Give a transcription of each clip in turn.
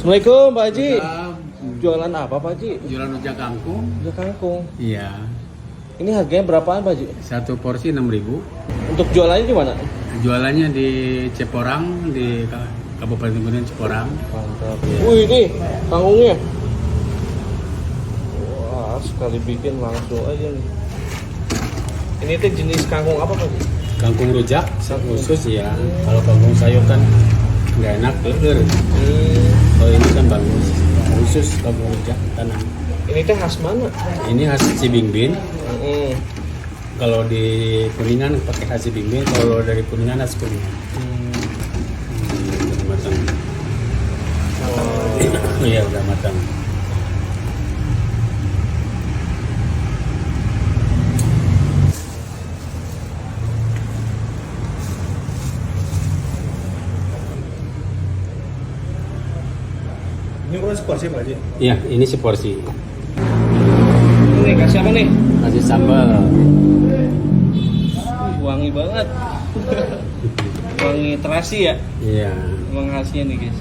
Assalamualaikum Pak Haji. Salam. Jualan apa Pak Haji? Jualan rujak kangkung. Rujak kangkung. Iya. Ini harganya berapaan Pak Haji? Satu porsi 6.000. Untuk jualannya di mana? Jualannya di Ciporang, di Kabupaten Kuningan Ciporang. Mantap. Wih ini kangkungnya. Wah sekali bikin langsung aja nih. Ini tuh jenis kangkung apa Pak Haji? Kangkung rujak khusus ya. Kalau kangkung sayur kan nggak enak, leher. Kalau ini kan bagus. Khusus kangkung rujak tanam. Ini teh khas mana? Ini khas Cibingbin. Hmm. Kalau di Kuningan pakai khas Cibingbin. Kalau dari Kuningan khas Kuningan. Udah matang. Oh. Iya udah matang. Ini ukuran seporsi Pak Haji? Iya, ini seporsi. Ini kasih apa nih? Kasih sambal. Wangi banget. Wangi terasi ya? Iya. Emang khasnya nih guys.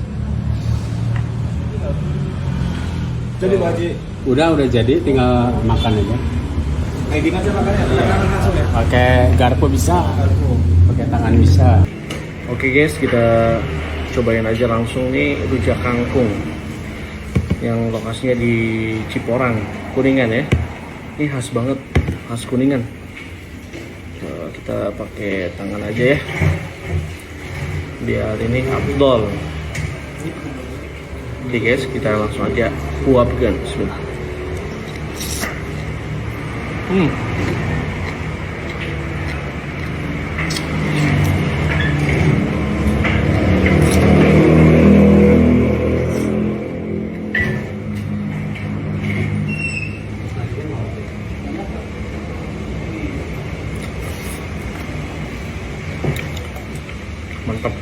Jadi Pak Haji, Udah jadi, tinggal makan aja. kayak gini aja makannya, tangan langsung ya? Pakai garpu bisa, pakai tangan bisa. Oke guys, kita cobain aja langsung nih rujak kangkung yang lokasinya di Ciporang, Kuningan ya. Ini khas banget, khas Kuningan. Kita pakai tangan aja ya, biar ini afdol. Oke guys, kita langsung aja uapkan. Bismillah. Mantap.